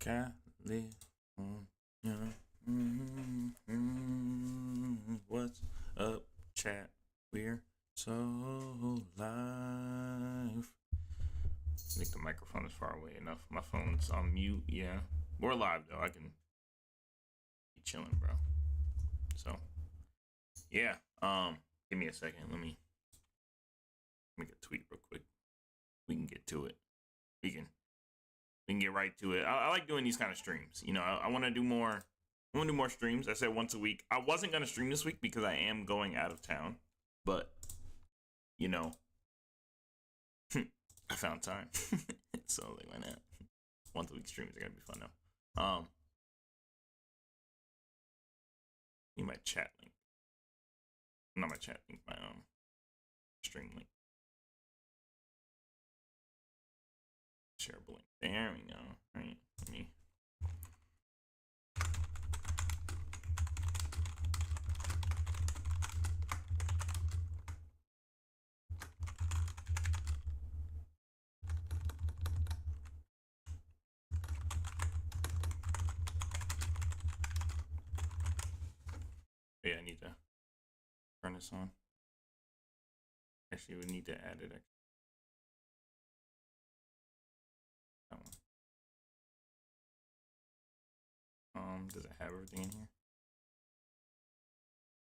California. What's up, chat? We're so live. I think the microphone is far away enough. My phone's on mute. Yeah, we're live though. I can be chilling, bro. So, yeah. Give me a second. Let me make a tweet real quick. We can get to it. We can get right to it. I like doing these kind of streams. You know, I want to do more. I want to do more streams. I said once a week. I wasn't gonna stream this week because I am going out of town, but you know, I found time, so like, why not? Once a week streams are gonna be fun though. Need my chat link. Not my chat link. My stream link. Shareable link. There we go. All right, let me. Yeah, I need to turn this on. Actually, we need to add it. That one. Does it have everything in here?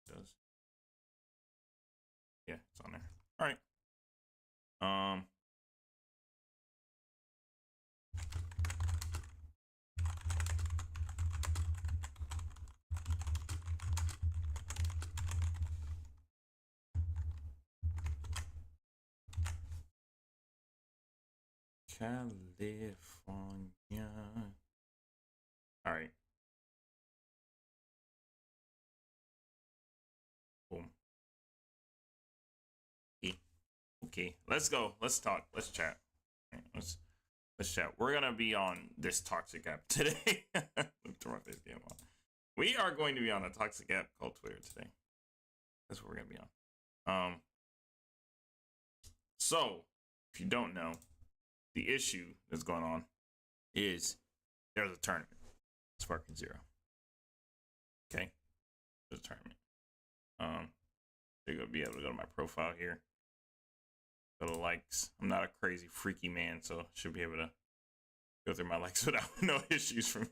It does. Yeah, it's on there. All right. California. All right. Boom. Okay. Let's go. Let's talk. Let's chat. All right, let's chat. We're gonna be on this toxic app today. Turn this game on. We are going to be on a toxic app called Twitter today. That's what we're gonna be on. So if you don't know, the issue that's going on is there's a tournament. Sparking Zero. Okay. There's a tournament. You're gonna be able to go to my profile here. Go to likes. I'm not a crazy freaky man, so I should be able to go through my likes without no issues from.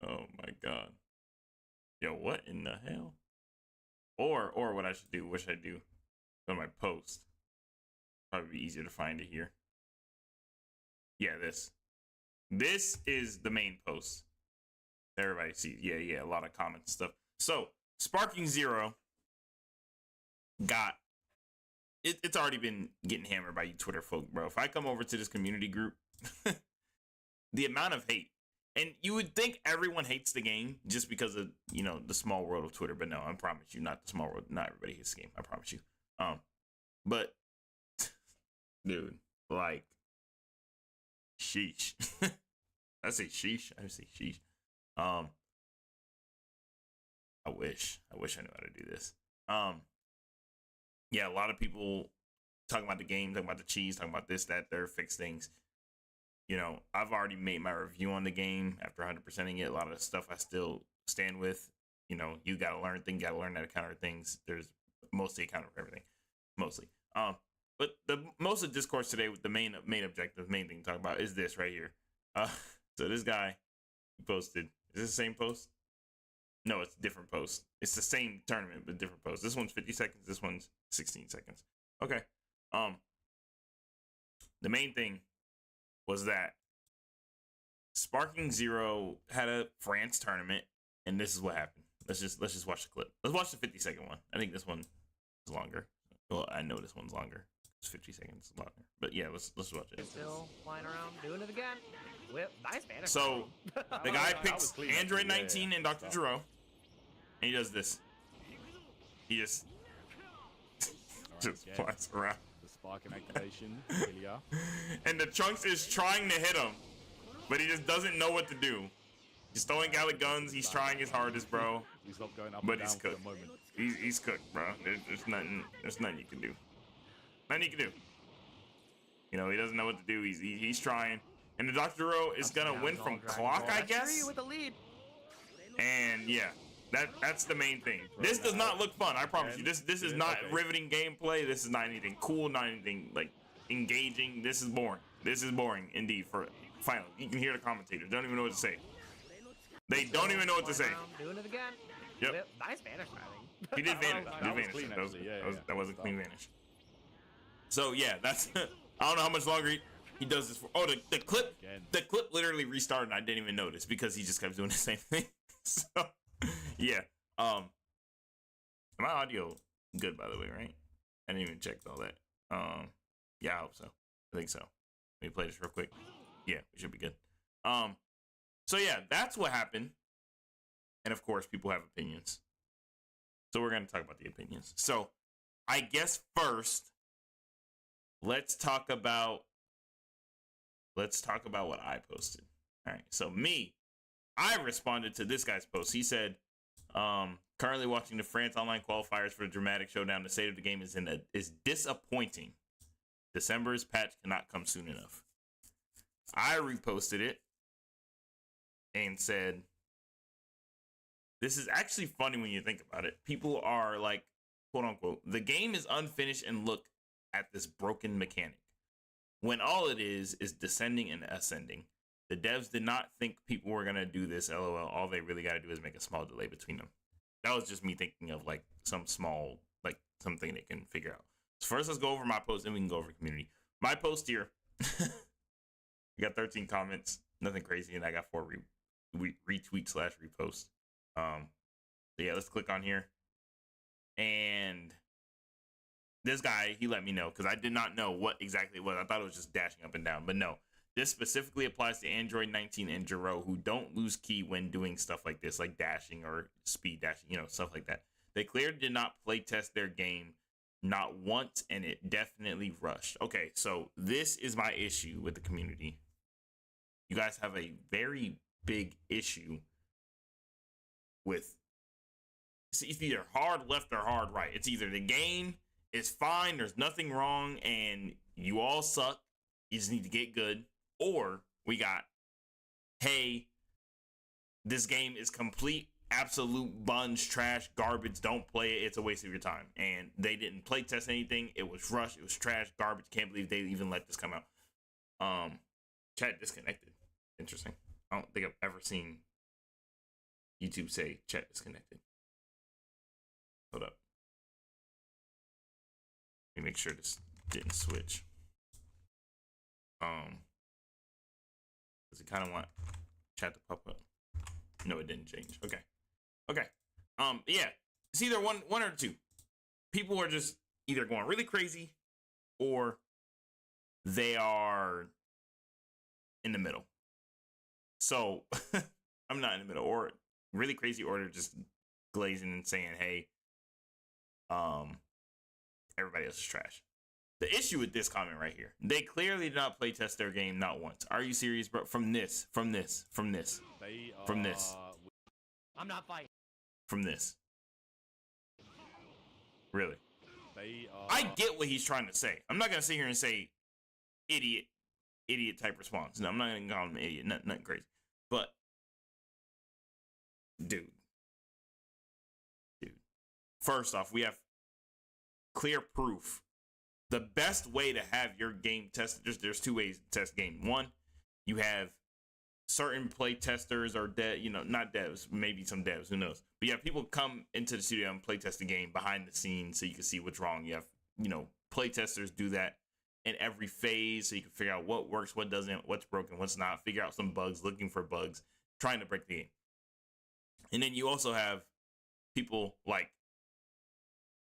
Oh my god. Yo, what in the hell? Or what I should do, what should I do? Go to my post. Probably be easier to find it here. Yeah, this. This is the main post. Everybody sees. Yeah, a lot of comments and stuff. So, Sparking Zero got it's already been getting hammered by you Twitter folk, bro. If I come over to this community group, the amount of hate, and you would think everyone hates the game just because of, you know, the small world of Twitter, but no, I promise you, not the small world. Not everybody hates the game. I promise you. But dude, like, sheesh. I say sheesh. I say sheesh. I wish I knew how to do this. Yeah, a lot of people talking about the game, talking about the cheese, talking about this, that, they're fixed things. You know, I've already made my review on the game after 100%ing it. A lot of the stuff I still stand with. You know, you gotta learn things, gotta learn how to counter things. There's mostly a counter for everything. Mostly. But the most of the discourse today, with the main objective, main thing to talk about is this right here. So this guy posted. Is this the same post? No, it's a different post. It's the same tournament, but different post. This one's 50 seconds. This one's 16 seconds. Okay. The main thing was that Sparking Zero had a France tournament, and this is what happened. Let's just watch the clip. Let's watch the 50-second one. I think this one is longer. Well, I know this one's longer. It's 50 seconds longer. But yeah, let's watch it. Still flying around, doing it again. Whip, nice man. So the guy picks Android 19 and Dr. Gero, and he does this. He just flies around. The spark and activation, Ilya. And the Trunks is trying to hit him, but he just doesn't know what to do. He's throwing Gallic guns. He's trying his hardest, bro. He's not going up But and he's down for cooked. the moment. He's cooked, bro. There's nothing you can do. Nothing you can do. You know, he doesn't know what to do. He's trying. And the Doctorow is gonna win from clock, I guess. With the lead. And yeah, that's the main thing. This does not look fun. I promise you. This is not riveting gameplay. This is not anything cool. Not anything like engaging. This is boring. This is boring indeed. For finally, you can hear the commentators. Don't even know what to say. They don't even know what to say. Doing it again. Yep. Nice vanish, I think. He did vanish. That was clean, actually. That was a clean vanish. So yeah, that's. I don't know how much longer he does this for. Oh, the clip. The clip literally restarted. And I didn't even notice because he just kept doing the same thing. So yeah. My audio good, by the way, right? I didn't even check all that. Yeah, I hope so. I think so. Let me play this real quick. Yeah, we should be good. So yeah, that's what happened. And of course, people have opinions. So we're going to talk about the opinions. So I guess first, let's talk about what I posted. All right. So I responded to this guy's post. He said, currently watching the France Online qualifiers for the dramatic showdown. The state of the game is disappointing. December's patch cannot come soon enough. I reposted it and said, this is actually funny when you think about it. People are like, quote unquote, the game is unfinished and look at this broken mechanic. When all it is descending and ascending. The devs did not think people were going to do this, LOL. All they really got to do is make a small delay between them. That was just me thinking of like some small, like something they can figure out. So first, let's go over my post, and we can go over community. My post here, we got 13 comments, nothing crazy, and I got 4 retweets / reposts. So yeah, let's click on here. And this guy, he let me know because I did not know what exactly it was. I thought it was just dashing up and down, but no. This specifically applies to Android 19 and Jero who don't lose key when doing stuff like this, like dashing or speed dashing, stuff like that. They clearly did not play test their game, not once, and it definitely rushed. Okay, so this is my issue with the community. You guys have a very big issue with, it's either hard left or hard right. It's either the game is fine, there's nothing wrong, and you all suck, you just need to get good. Or we got, hey, this game is complete, absolute bunge, trash, garbage. Don't play it. It's a waste of your time. And they didn't play test anything. It was rushed. It was trash, garbage. Can't believe they even let this come out. Chat disconnected. Interesting. I don't think I've ever seen YouTube say chat disconnected. Hold up. Let me make sure this didn't switch. Does it kind of want chat to pop up? No, it didn't change. Okay. Yeah, it's either one or two. People are just either going really crazy or they are in the middle. So I'm not in the middle, or really crazy, or they're just glazing and saying, hey, everybody else is trash. The issue with this comment right here, they clearly did not play test their game not once. Are you serious, bro? From this. I'm not fighting. From this. Really? I get what he's trying to say. I'm not going to sit here and say idiot type response. No, I'm not going to call him an idiot. Nothing crazy. But, dude. First off, we have clear proof. The best way to have your game tested, there's 2 ways to test game. One, you have certain play testers or not devs, maybe some devs, who knows. But you have people come into the studio and play test the game behind the scenes so you can see what's wrong. You have, play testers do that in every phase so you can figure out what works, what doesn't, what's broken, what's not, figure out some bugs, looking for bugs, trying to break the game. And then you also have people like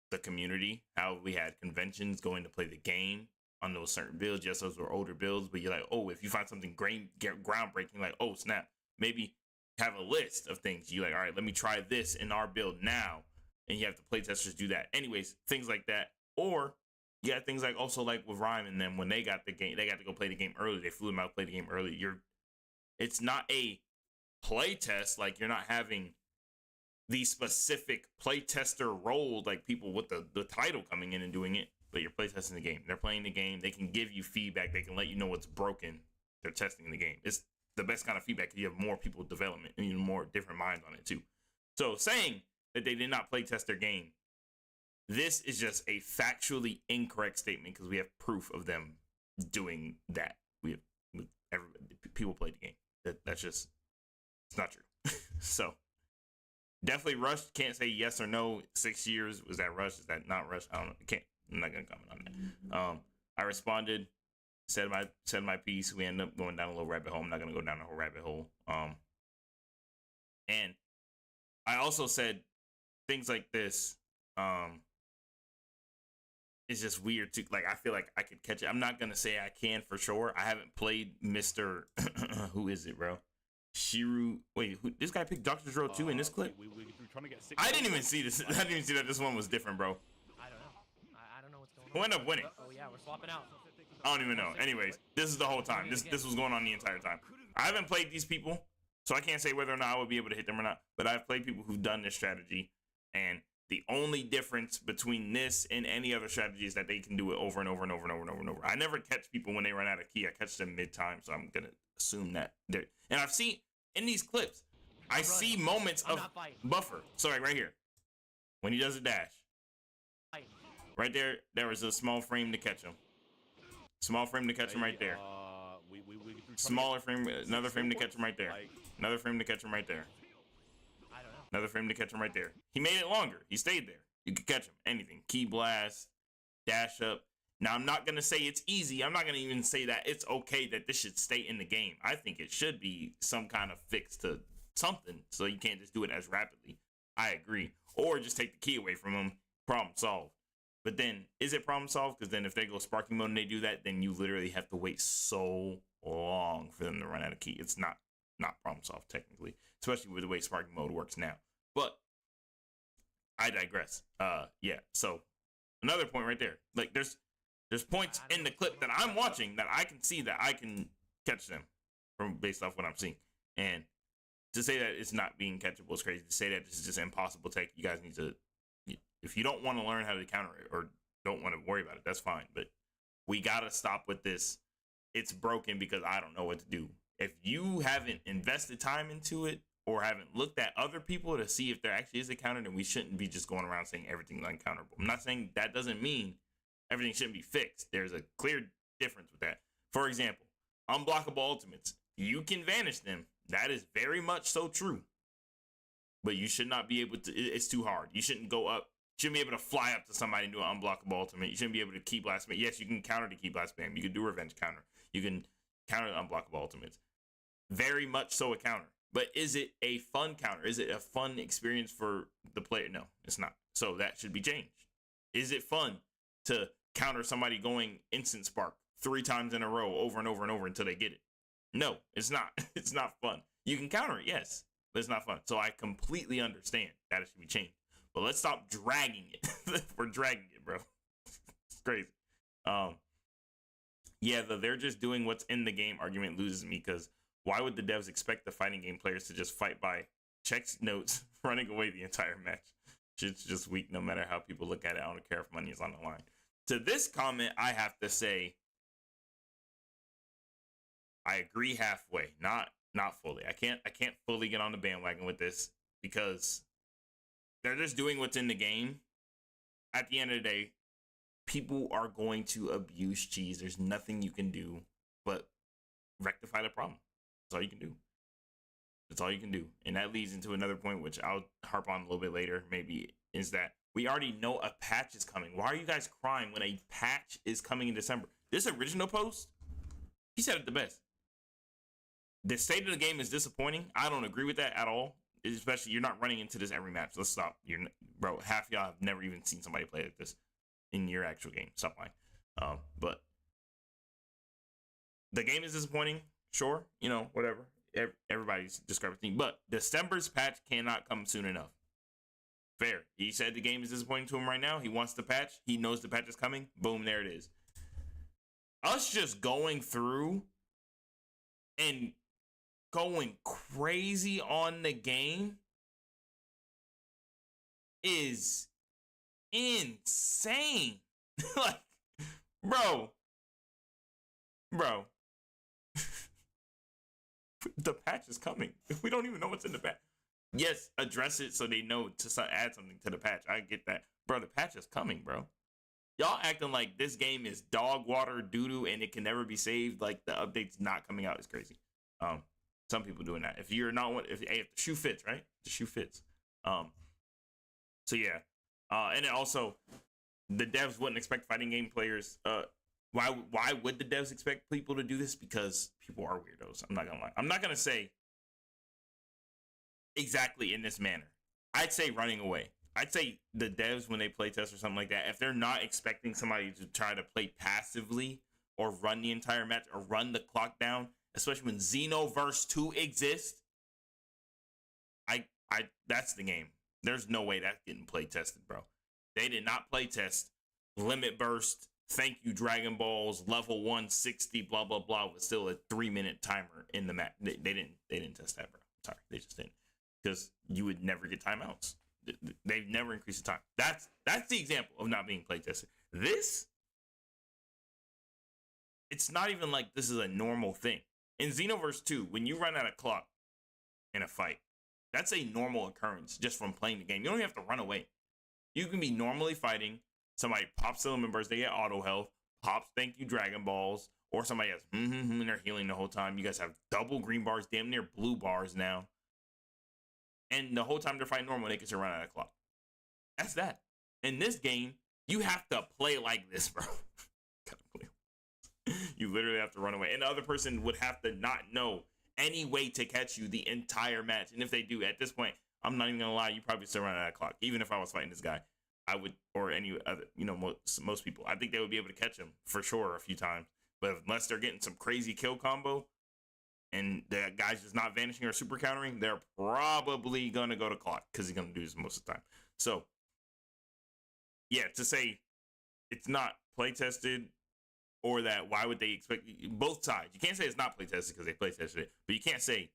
the community, how we had conventions going to play the game on those certain builds. Yes, those were older builds, but you're like, oh, if you find something groundbreaking, like, oh, snap, maybe have a list of things. You're like, all right, let me try this in our build now. And you have the playtesters do that. Anyways, things like that. Or you got things like also like with Rhyme and them, when they got the game, they got to go play the game early. They flew them out, play the game early. It's not a play test. Like, you're not having the specific playtester role, like people with the title coming in and doing it, but you're playtesting the game. They're playing the game. They can give you feedback. They can let you know what's broken. they're testing in the game. It's the best kind of feedback. You have more people development and even more different minds on it too. So saying that they did not play test their game, this is just a factually incorrect statement because we have proof of them doing that. People played the game. That's just, it's not true. So definitely rushed. Can't say yes or no. 6 years, was that rushed? Is that not rushed? I don't know. I'm not gonna comment on that. I responded, said my piece. We ended up going down a little rabbit hole. I'm not gonna go down the whole rabbit hole. And I also said things like this. It's just weird to, like, I feel like I could catch it. I'm not gonna say I can for sure. I haven't played Mr. Who is it, bro? Shiru. Wait, this guy picked Dr. Drill 2 in this clip? We're trying to get I didn't even see this. I didn't even see that this one was different, bro. I don't know. I don't know what's going on. Who ended up winning? Oh yeah, we're swapping out. I don't even know. Anyways, this is the whole time. This was going on the entire time. I haven't played these people, so I can't say whether or not I would be able to hit them or not. But I've played people who've done this strategy, and the only difference between this and any other strategy is that they can do it over and over and over and over and over and over. I never catch people when they run out of key. I catch them mid-time, so I'm gonna assume that they're. And I've seen in these clips, I see moments of buffer. Sorry, right here, when he does a dash. Right there was a small frame to catch him. Small frame to catch him right there. Smaller frame, another frame to catch him right there. Another frame to catch him right there. Another frame to catch him right there. He made it longer. He stayed there. You could catch him. Anything. Key blast, dash up. Now, I'm not going to say it's easy. I'm not going to even say that it's okay that this should stay in the game. I think it should be some kind of fix to something so you can't just do it as rapidly. I agree. Or just take the key away from him. Problem solved. But then, is it problem solved? Because then if they go sparking mode and they do that, then you literally have to wait so long for them to run out of key. It's not problem solved technically, especially with the way sparking mode works now. But I digress. Yeah. So another point right there. Like there's points in the clip that I'm watching that I can see that I can catch them from based off what I'm seeing. And to say that it's not being catchable is crazy. To say that this is just impossible tech, you guys need to. If you don't want to learn how to counter it or don't want to worry about it, that's fine. But we gotta stop with this. It's broken because I don't know what to do. If you haven't invested time into it or haven't looked at other people to see if there actually is a counter, then we shouldn't be just going around saying everything's uncounterable. I'm not saying that doesn't mean everything shouldn't be fixed. There's a clear difference with that. For example, unblockable ultimates. You can vanish them. That is very much so true. But you should not be able to, it's too hard. You shouldn't go up. You shouldn't be able to fly up to somebody and do an unblockable ultimate. You shouldn't be able to key blast spam. Yes, you can counter the key blast spam. You can do revenge counter. You can counter the unblockable ultimates. Very much so a counter. But is it a fun counter? Is it a fun experience for the player? No, it's not. So that should be changed. Is it fun to counter somebody going instant spark 3 times in a row over and over and over until they get it? No, it's not. It's not fun. You can counter it, yes, but it's not fun. So I completely understand that it should be changed. But let's stop dragging it. We're dragging it, bro. It's crazy. Yeah, they're just doing what's in the game argument loses me because why would the devs expect the fighting game players to just fight by checks notes, running away the entire match? It's just weak no matter how people look at it. I don't care if money is on the line. To this comment, I have to say, I agree halfway, not fully. I can't fully get on the bandwagon with this because they're just doing what's in the game. At the end of the day, people are going to abuse cheese. There's nothing you can do but rectify the problem. That's all you can do. That's all you can do. And that leads into another point, which I'll harp on a little bit later, maybe, is that we already know a patch is coming. Why are you guys crying when a patch is coming in December? This original post, he said it the best. The state of the game is disappointing. I don't agree with that at all. Especially, you're not running into this every match. Let's stop. Bro, half y'all have never even seen somebody play like this in your actual game. Stop lying. But the game is disappointing. Sure, whatever. Everybody's discrepancy. But December's patch cannot come soon enough. Fair. He said the game is disappointing to him right now. He wants the patch. He knows the patch is coming. Boom, there it is. Us just going through and going crazy on the game is insane. Like, bro. The patch is coming. We don't even know what's in the patch. Yes, address it so they know to add something to the patch. I get that. Bro, the patch is coming, bro. Y'all acting like this game is dog water doo-doo and it can never be saved. Like the update's not coming out is crazy. Some people doing that. If you're not if the shoe fits, right? The shoe fits. So yeah. And then also the devs wouldn't expect fighting game players. Why would the devs expect people to do this? Because people are weirdos. I'm not gonna lie. I'm not gonna say exactly in this manner. I'd say running away. I'd say the devs, when they play test or something like that, if they're not expecting somebody to try to play passively or run the entire match or run the clock down, especially when Xenoverse 2 exists, that's the game. There's no way that's getting play tested, bro. They did not play test Limit Burst, thank you Dragon Balls, level 160, blah blah blah, with still a 3-minute timer in the match. They didn't test that, bro. Sorry, they just didn't, because you would never get timeouts. They've never increased the time. That's the example of not being play tested. This, it's not even like this is a normal thing. In Xenoverse 2, when you run out of clock in a fight, that's a normal occurrence just from playing the game. You don't even have to run away. You can be normally fighting, somebody pops the Limit Burst, they get auto health, pops thank you Dragon Balls, or somebody has and they're healing the whole time. You guys have double green bars, damn near blue bars now. And the whole time they're fighting normal, they can still run out of clock. That's that. In this game, you have to play like this, bro. You literally have to run away. And the other person would have to not know any way to catch you the entire match. And if they do, at this point, I'm not even gonna lie, you probably still run out of clock. Even if I was fighting this guy, I would, or any other, most people, I think they would be able to catch him for sure a few times. But unless they're getting some crazy kill combo and the guy's just not vanishing or super countering, they're probably gonna go to clock because he's gonna do this most of the time. So yeah, to say it's not play tested, or that why would they expect both sides? You can't say it's not play tested because they play tested it, but you can't say,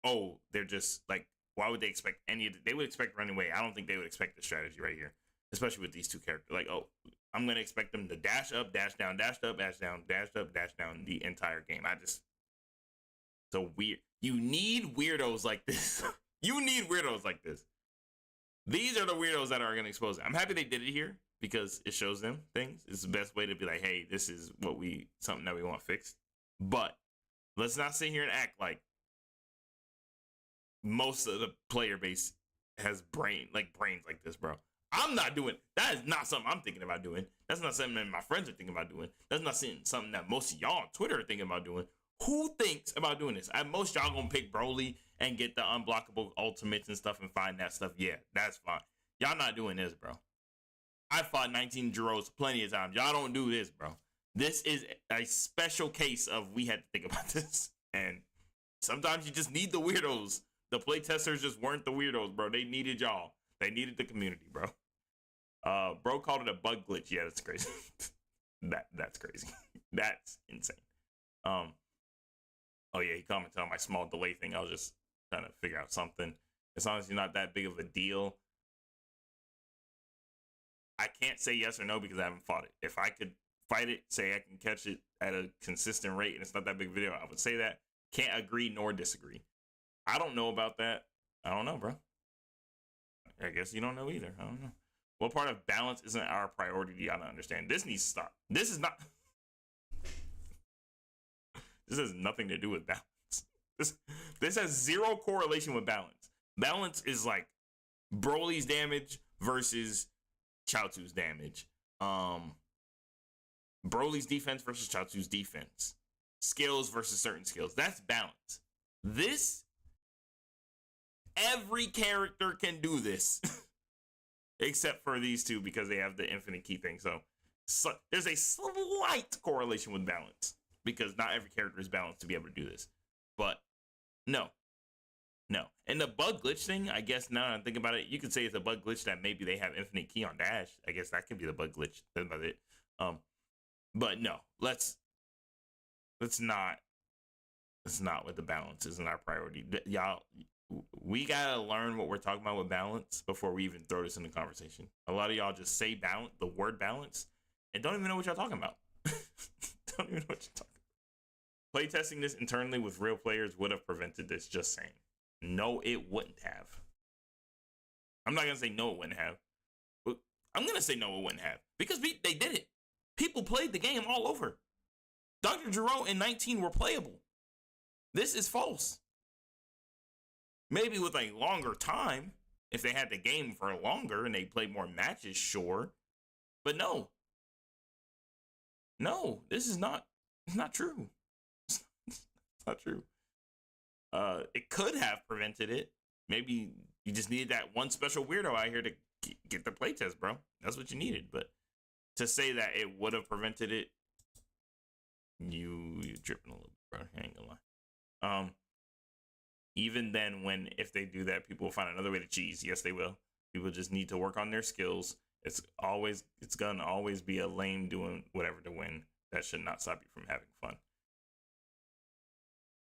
oh, they're just like, why would they expect any of it? They would expect running away. I don't think they would expect the strategy right here, especially with these two characters. Like, oh, I'm gonna expect them to dash up, dash down, dash up, dash down, dash up, dash down the entire game. So weird. You need weirdos like this. You need weirdos like this. These are the weirdos that are going to expose it. I'm happy they did it here because it shows them things. It's the best way to be like, hey, this is something that we want fixed. But let's not sit here and act like most of the player base has brains like this, bro. I'm not doing that. Is not something I'm thinking about doing. That's not something that my friends are thinking about doing. That's not something that most of y'all on Twitter are thinking about doing. Who thinks about doing this? At most, y'all gonna pick Broly and get the unblockable ultimates and stuff and find that stuff. Yeah, that's fine. Y'all not doing this, bro. I fought 19 Jiros plenty of times. Y'all don't do this, bro. This is a special case of we had to think about this. And sometimes you just need the weirdos. The play testers just weren't the weirdos, bro. They needed y'all. They needed the community, bro. Bro called it a bug glitch. Yeah, that's crazy. That's crazy. That's insane. Oh yeah, he commented on my small delay thing. I was just trying to figure out something. As long as you're not that big of a deal. I can't say yes or no because I haven't fought it. If I could fight it, say I can catch it at a consistent rate and it's not that big of a video, I would say that. Can't agree nor disagree. I don't know about that. I don't know, bro. I guess you don't know either. I don't know. What part of balance isn't our priority? Y'all don't understand. This needs to stop. This is not... This has nothing to do with balance. This has zero correlation with balance. Balance is like Broly's damage versus Chaozu's damage. Broly's defense versus Chaozu's defense. Skills versus certain skills. That's balance. This, every character can do this. Except for these two because they have the infinite key thing. So there's a slight correlation with balance. Because not every character is balanced to be able to do this. But no. And the bug glitch thing, I guess now that I'm thinking about it, you could say it's a bug glitch that maybe they have infinite key on dash. I guess that could be the bug glitch. That's about it. But no, let's not with the balance isn't our priority. Y'all, we gotta learn what we're talking about with balance before we even throw this in the conversation. A lot of y'all just say balance, the word balance, and don't even know what y'all talking about. Don't even know what you're talking about. Playtesting this internally with real players would have prevented this. Just saying. No, it wouldn't have. I'm not gonna say no, it wouldn't have. But I'm gonna say no, it wouldn't have because they did it. People played the game all over. Dr. Gero and 19 were playable. This is false. Maybe with a longer time, if they had the game for longer and they played more matches, sure. But no. No, this is not. It's not true. It's not true. It could have prevented it. Maybe you just needed that one special weirdo out here to get the playtest, bro. That's what you needed. But to say that it would have prevented it, you're dripping a little bit, bro. I ain't gonna lie. Even then, if they do that, people will find another way to cheese. Yes, they will. People just need to work on their skills. It's gonna always be a lame doing whatever to win. That should not stop you from having fun.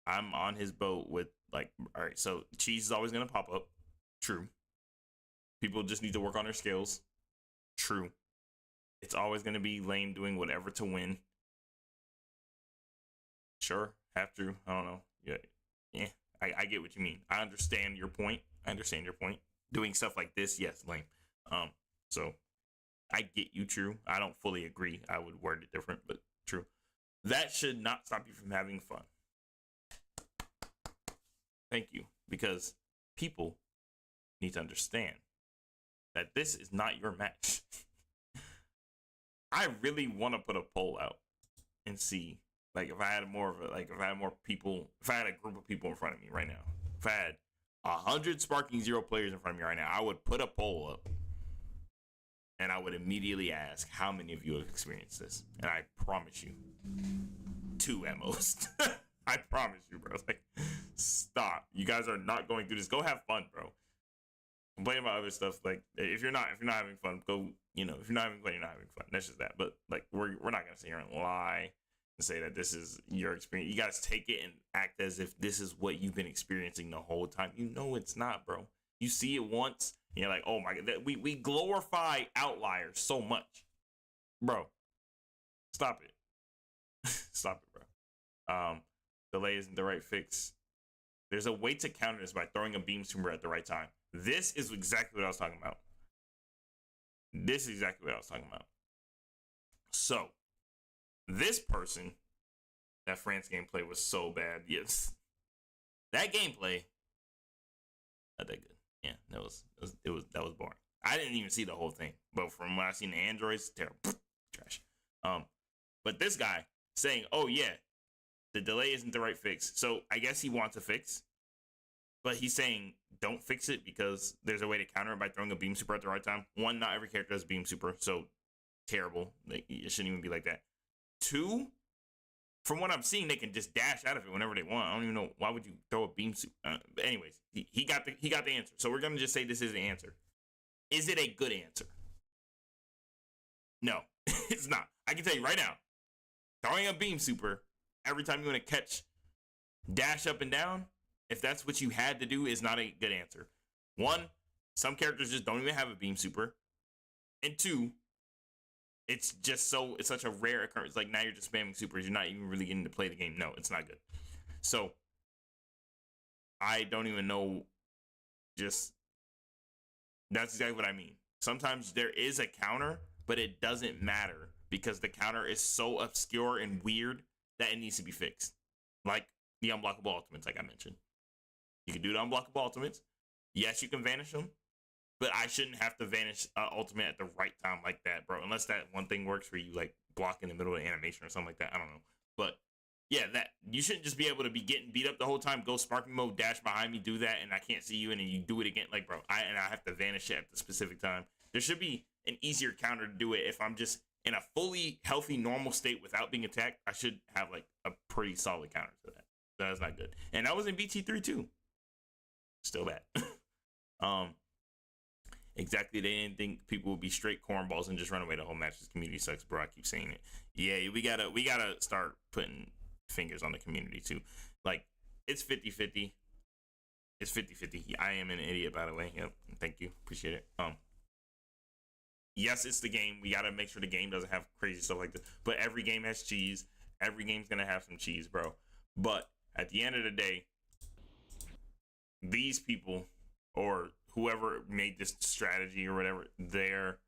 I'm on his boat with like, all right, so cheese is always gonna pop up. True. People just need to work on their skills. True. It's always gonna be lame doing whatever to win. Sure, have to. I don't know. Yeah. I get what you mean. I understand your point. Doing stuff like this, yes, lame. So I get you, true. I don't fully agree. I would word it different, but true. That should not stop you from having fun. Thank you. Because people need to understand that this is not your match. I really want to put a poll out and see, like, if I had more people, if I had a group of people in front of me right now, if I had 100 Sparking Zero players in front of me right now, I would put a poll up and I would immediately ask how many of you have experienced this. And I promise you, 2 at most. I promise you, bro. Like, stop. You guys are not going through this. Go have fun, bro. Complain about other stuff. Like, if you're not having fun, go, if you're not having fun, you're not having fun. That's just that. But like, we're not gonna sit here and lie and say that this is your experience. You guys take it and act as if this is what you've been experiencing the whole time. You know it's not, bro. You see it once, and you're like, oh my god. We glorify outliers so much, bro. Stop it. Stop it, bro. Delay isn't the right fix. There's a way to counter this by throwing a beam swimmer at the right time. This is exactly what I was talking about. So, this person, that France gameplay was so bad. Yes, that gameplay, not that good. Yeah, that was boring. I didn't even see the whole thing, but from what I seen the androids, terrible, trash. But this guy saying, "Oh yeah, the delay isn't the right fix." So I guess he wants a fix, but he's saying don't fix it because there's a way to counter it by throwing a beam super at the right time. 1, not every character does beam super, so terrible. It shouldn't even be like that. 2, from what I'm seeing, they can just dash out of it whenever they want. I don't even know why would you throw a beam super. But anyways, he got the answer. So we're gonna just say this is the answer. Is it a good answer? No, it's not. I can tell you right now, throwing a beam super every time you want to catch, dash up and down, if that's what you had to do, is not a good answer. 1, some characters just don't even have a beam super. And 2, it's such a rare occurrence. Like, now you're just spamming supers. You're not even really getting to play the game. No, it's not good. So, I don't even know. That's exactly what I mean. Sometimes there is a counter, but it doesn't matter because the counter is so obscure and weird that it needs to be fixed. Like the unblockable ultimates, like I mentioned. You can do the unblockable ultimates. Yes, you can vanish them, but I shouldn't have to vanish ultimate at the right time like that, bro. Unless that one thing works where you like block in the middle of the animation or something like that. I don't know. But yeah, that you shouldn't just be able to be getting beat up the whole time, go sparking mode, dash behind me, do that, and I can't see you, and then you do it again. Like, bro, I have to vanish it at the specific time. There should be an easier counter to do it. If I'm just in a fully healthy, normal state without being attacked, I should have like a pretty solid counter to that. That's not good. And that was in BT3 too. Still bad. Exactly. They didn't think people would be straight cornballs and just run away the whole match. This community sucks, bro. I keep saying it. Yeah, we gotta start putting fingers on the community too. Like, it's 50-50. It's 50-50. I am an idiot, by the way. Yep. Thank you. Appreciate it. Yes, it's the game. We gotta make sure the game doesn't have crazy stuff like this. But every game has cheese. Every game's gonna have some cheese, bro. But at the end of the day, these people or whoever made this strategy or whatever, they're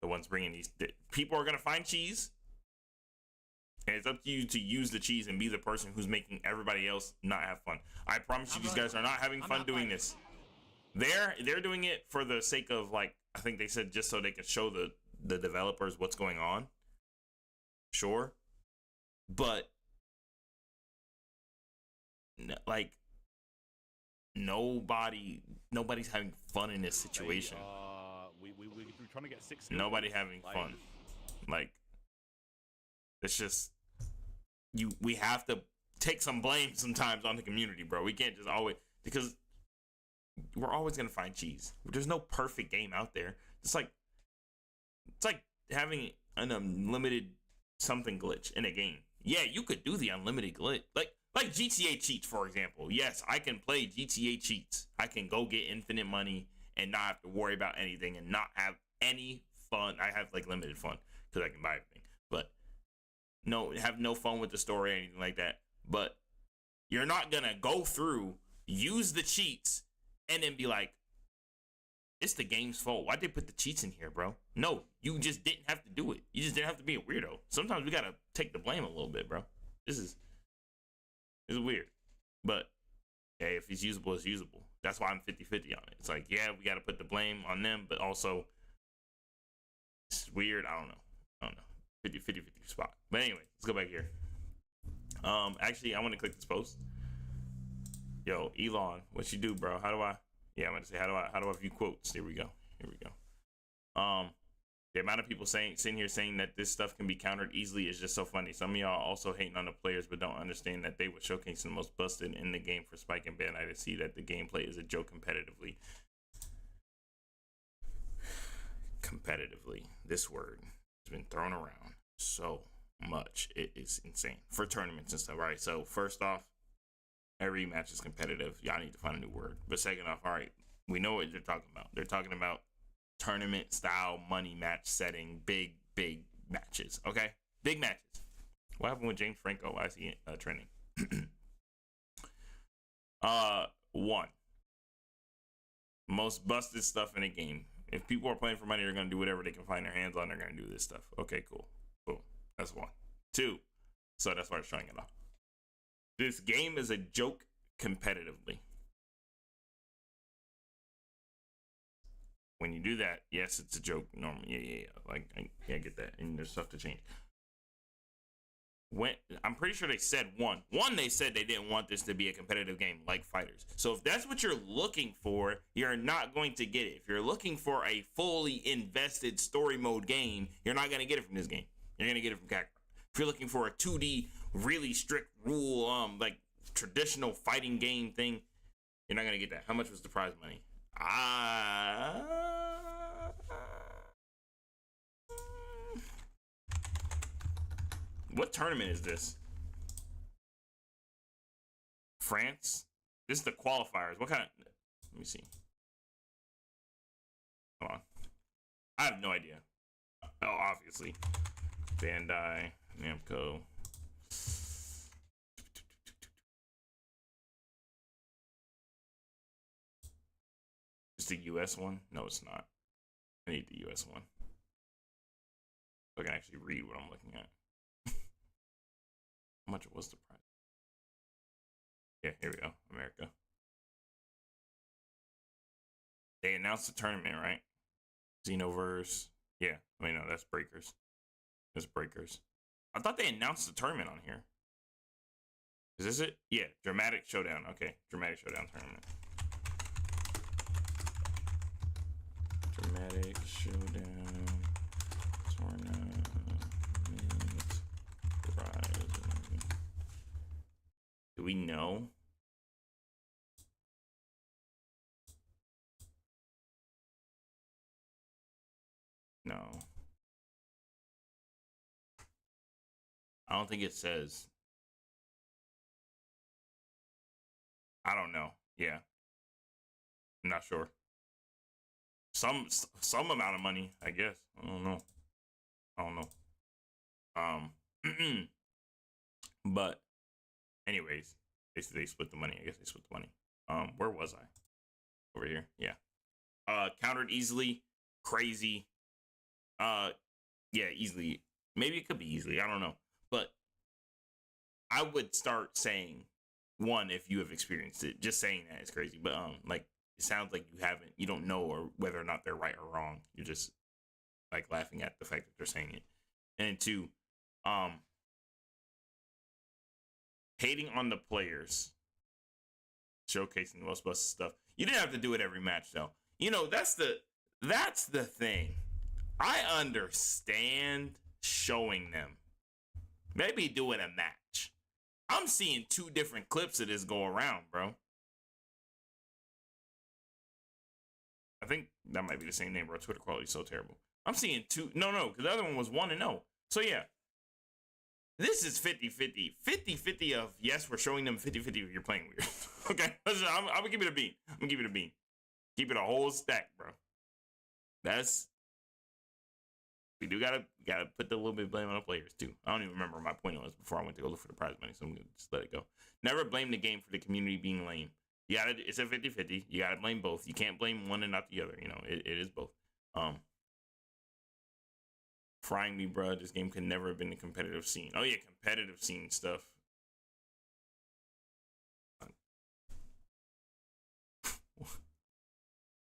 the ones bringing these. People are going to find cheese. And it's up to you to use the cheese and be the person who's making everybody else not have fun. I promise you, these guys are not having fun doing this. They're doing it for the sake of, like, I think they said just so they could show the developers what's going on. Sure. But like nobody's having fun in this situation. We're trying to get 6. Nobody having fun. Like, it's just we have to take some blame sometimes on the community, bro. We can't just always, because we're always gonna find cheese. There's no perfect game out there. It's like having an unlimited something glitch in a game. Yeah, you could do the unlimited glitch, like GTA cheats, for example. Yes, I can play GTA cheats. I can go get infinite money and not have to worry about anything and not have any fun. I have like limited fun because I can buy everything, but have no fun with the story or anything like that. But you're not gonna go through, use the cheats, and then be like, it's the game's fault. Why'd they put the cheats in here, bro? No, you just didn't have to do it. You just didn't have to be a weirdo. Sometimes we gotta take the blame a little bit, bro. This is weird. But hey, if it's usable, it's usable. That's why I'm 50-50 on it. It's like, yeah, we gotta put the blame on them, but also it's weird. I don't know. 50 spot. But anyway, let's go back here. Actually, I want to click this post. Yo, Elon, what you do, bro? How do I how do I view quotes? Here we go. The amount of people sitting here saying that this stuff can be countered easily is just so funny. Some of y'all also hating on the players, but don't understand that they were showcasing the most busted in the game for Spike and Bad Night to see that the gameplay is a joke competitively. Competitively, this word has been thrown around so much. It is insane for tournaments and stuff. All right, so first off, every match is competitive. Y'all need to find a new word. But second off, all right, we know what they're talking about. They're talking about tournament style money match setting, big matches. Okay, big matches. What happened with James Franco? Why is he trending? One, most busted stuff in a game. If people are playing for money, they're gonna do whatever they can find their hands on. They're gonna do this stuff. Okay, cool. That's one. Two, so that's why I'm showing it off. This game is a joke competitively. When you do that, yes, it's a joke normally. Yeah. Like, I get that. And there's stuff to change. I'm pretty sure they said they said they didn't want this to be a competitive game like Fighters. So if that's what you're looking for, you're not going to get it. If you're looking for a fully invested story mode game, you're not going to get it from this game. You're going to get it from Kakarot. If you're looking for a 2D, really strict rule, like traditional fighting game thing, you're not going to get that. How much was the prize money? What tournament is this? France? This is the qualifiers. What kind of... Let me see. Come on. I have no idea. Oh, obviously. Bandai, Namco. Is the US one? No, it's not. I need the US one. So I can actually read what I'm looking at. How much was the price? Yeah, here we go. America. They announced the tournament, right? Xenoverse. Yeah, I mean, no, that's Breakers. That's Breakers. I thought they announced the tournament on here. Is this it? Yeah, Dramatic Showdown. Okay, Dramatic Showdown tournament. Dramatic Showdown tournament. Do we know? No. I don't think it says. I don't know. Yeah. I'm not sure. Some amount of money, I guess. I don't know. But anyways, they split the money. I guess they split the money. Where was I? Over here. Yeah. Countered easily. Crazy. Yeah, easily. Maybe it could be easily. I don't know. But I would start saying one if you have experienced it. Just saying that is crazy. But like it sounds like you haven't. You don't know or whether or not they're right or wrong. You're just like laughing at the fact that they're saying it. And two, hating on the players, showcasing the most busted stuff. You didn't have to do it every match though. You know, that's the thing. I understand showing them. Maybe doing a match. I'm seeing 2 different clips of this go around, bro. I think that might be the same name, bro. Twitter quality is so terrible. I'm seeing 2. No, because the other one was 1-0. So yeah. This is 50-50. 50-50 of, yes, we're showing them 50-50 if you're playing weird. Okay? I'm going to give it a bean. I'm going to give it a bean. Keep it a whole stack, bro. We do gotta put the little bit of blame on the players too. I don't even remember what my point was before I went to go look for the prize money, so I'm gonna just let it go. Never blame the game for the community being lame. It's a 50-50. You gotta blame both. You can't blame one and not the other. You know, it is both. Frying me, bro. This game could never have been the competitive scene. Oh yeah, competitive scene stuff.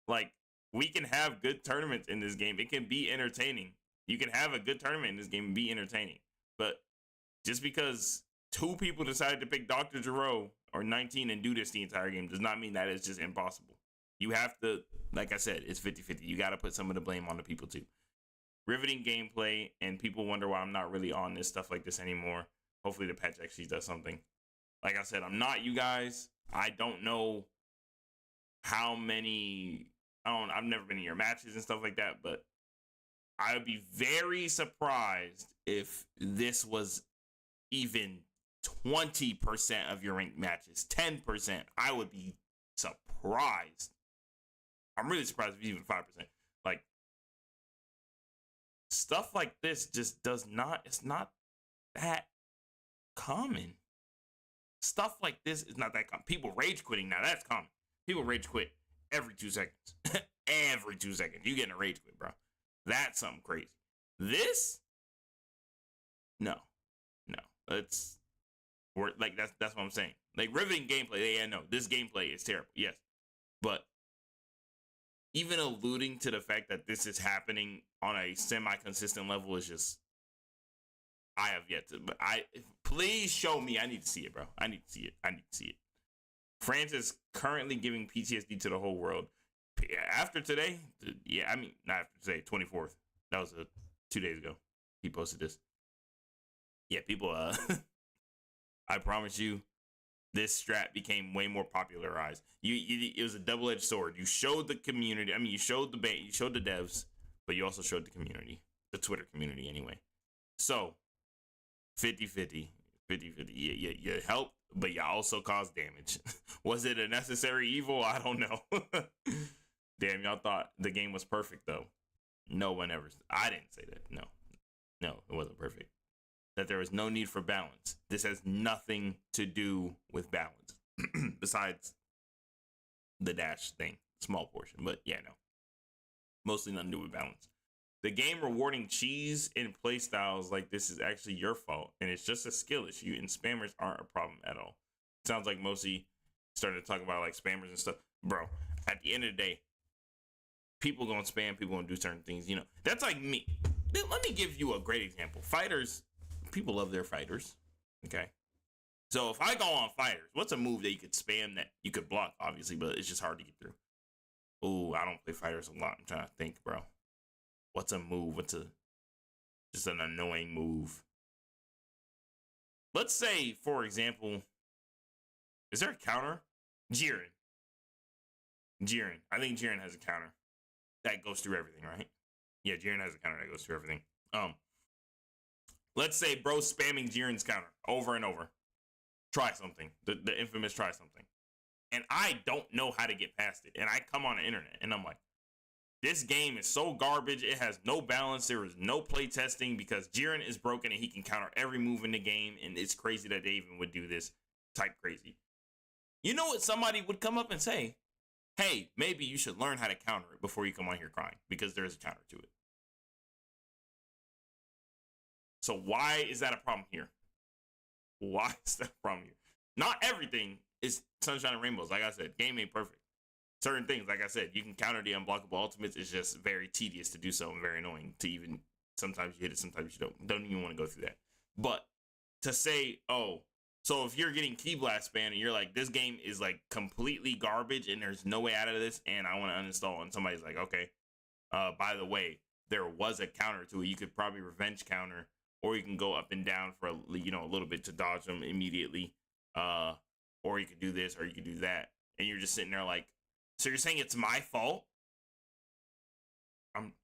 Like, we can have good tournaments in this game. It can be entertaining. You can have a good tournament in this game and be entertaining. But just because 2 people decided to pick Dr. Gero or 19 and do this the entire game does not mean that it's just impossible. You have to, like I said, it's 50-50. You got to put some of the blame on the people too. Riveting gameplay, and people wonder why I'm not really on this stuff like this anymore. Hopefully the patch actually does something. Like I said, I'm not you guys. I don't know how many... I've never been in your matches and stuff like that, but I would be very surprised if this was even 20% of your ranked matches. 10%. I would be surprised. I'm really surprised if even 5%. Like, stuff like this just it's not that common. Stuff like this is not that common. People rage quitting now, that's common. People rage quit every 2 seconds. Every 2 seconds. You getting a rage quit, bro. That's something crazy. This? No. That's what I'm saying. Like, riveting gameplay, yeah, no. This gameplay is terrible, yes. But even alluding to the fact that this is happening on a semi-consistent level is just... I have yet to... But please show me. I need to see it, bro. I need to see it. France is currently giving PTSD to the whole world. After today, not after today, 24th. That was 2 days ago. He posted this. Yeah, people, I promise you, this strat became way more popularized. It was a double-edged sword. You showed the community. I mean, you showed the devs, but you also showed the community, the Twitter community anyway. So, 50-50. You helped, but you also caused damage. Was it a necessary evil? I don't know. Damn, y'all thought the game was perfect, though. No one ever. I didn't say that. No, it wasn't perfect. That there was no need for balance. This has nothing to do with balance. Besides the dash thing. Small portion. But yeah, no. Mostly nothing to do with balance. The game rewarding cheese in playstyles like this is actually your fault. And it's just a skill issue. And spammers aren't a problem at all. Sounds like mostly starting to talk about like spammers and stuff. Bro, at the end of the day, people gonna spam, people gonna do certain things, you know. That's like me. Let me give you a great example. Fighters, people love their fighters. Okay. So if I go on fighters, what's a move that you could spam that you could block, obviously, but it's just hard to get through? Ooh, I don't play fighters a lot. I'm trying to think, bro. What's a move? Just an annoying move? Let's say, for example, is there a counter? Jiren. I think Jiren has a counter that goes through everything, right? Yeah, Jiren has a counter that goes through everything. Let's say bro's spamming Jiren's counter over and over. Try something. The infamous try something. And I don't know how to get past it. And I come on the internet and I'm like, this game is so garbage. It has no balance. There is no play testing because Jiren is broken and he can counter every move in the game. And it's crazy that they even would do this. type crazy. You know what somebody would come up and say? Hey, maybe you should learn how to counter it before you come on here crying, because there is a counter to it. So why is that a problem here? Why is that a problem here? Not everything is sunshine and rainbows. Like I said, game ain't perfect. Certain things, like I said, you can counter the unblockable ultimates. It's just very tedious to do so and very annoying to even, sometimes you hit it, sometimes you don't even want to go through that. But to say, oh, so if you're getting Key Blast spam and you're like, this game is like completely garbage and there's no way out of this and I want to uninstall, and somebody's like, okay, by the way, there was a counter to it. You could probably revenge counter, or you can go up and down for a little bit to dodge them immediately. Or you could do this, or you could do that. And you're just sitting there like, so you're saying it's my fault? I'm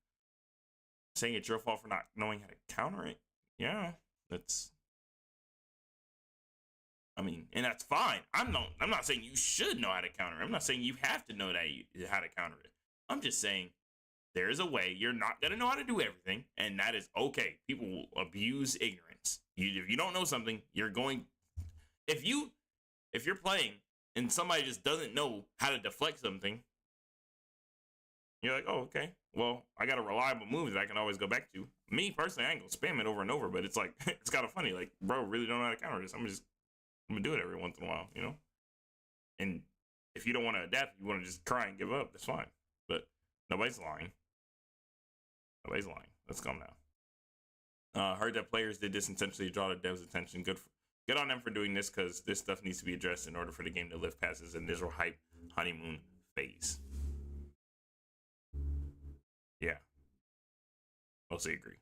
saying it's your fault for not knowing how to counter it. Yeah, and that's fine. I'm not saying you should know how to counter it. I'm not saying you have to know how to counter it. I'm just saying there is a way. You're not gonna know how to do everything, and that is okay. People will abuse ignorance. If you don't know something, you're going. If you're playing and somebody just doesn't know how to deflect something, you're like, oh, okay. Well, I got a reliable move that I can always go back to. Me personally, I ain't gonna spam it over and over, but it's like it's kind of funny. Like, bro, really don't know how to counter this. I'm gonna do it every once in a while, And if you don't want to adapt, you want to just cry and give up, that's fine. But nobody's lying. Nobody's lying. Let's calm down. Heard that players did this intentionally to draw the devs' attention. Good on them for doing this, because this stuff needs to be addressed in order for the game to live past its initial hype honeymoon phase. Yeah. Mostly agree.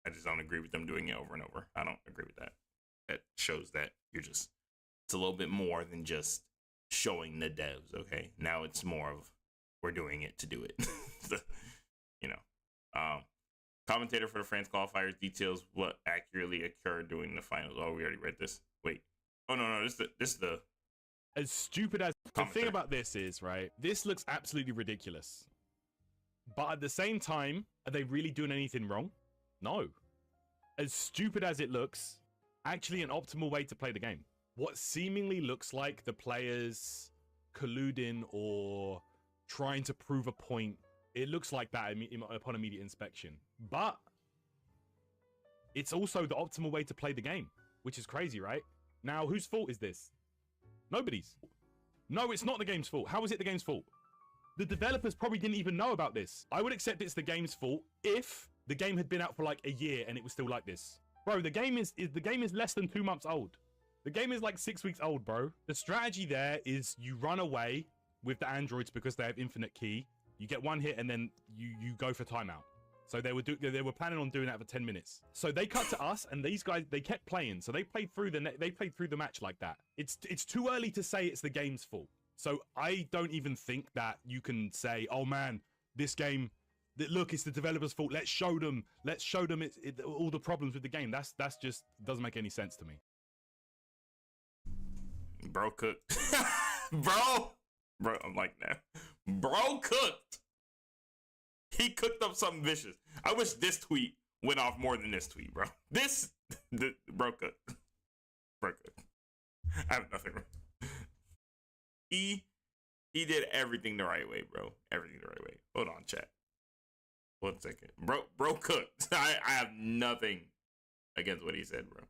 I just don't agree with them doing it over and over. I don't agree with that. That shows that it's a little bit more than just showing the devs, okay? Now it's more of, we're doing it to do it. So, commentator for the France qualifiers details what accurately occurred during the finals. Oh, we already read this. Wait. Oh, no, this is the... As stupid as... The thing about this is, right, this looks absolutely ridiculous. But at the same time, are they really doing anything wrong? No. As stupid as it looks, actually an optimal way to play the game. What seemingly looks like the players colluding or trying to prove a point, it looks like that upon immediate inspection. But it's also the optimal way to play the game, which is crazy, right? Now, whose fault is this? Nobody's. No, it's not the game's fault. How is it the game's fault? The developers probably didn't even know about this. I would accept it's the game's fault if the game had been out for like a year and it was still like this. Bro, the game is less than 2 months old. The game is like 6 weeks old, bro. The strategy there is you run away with the androids because they have infinite key. You get one hit and then you go for timeout. So they were planning on doing that for 10 minutes. So they cut to us, and these guys, they kept playing. So they played through the match like that. It's too early to say it's the game's fault. So I don't even think that you can say, oh man, this game, look, it's the developers' fault. Let's show them all the problems with the game. That's just doesn't make any sense to me. Bro cooked. Bro, I'm like that. Bro cooked. He cooked up something vicious. I wish this tweet went off more than this tweet, bro. Bro cooked. Bro cooked. I have nothing. He did everything the right way, bro. Everything the right way. Hold on, chat. 1 second. Bro cooked. I have nothing against what he said, bro.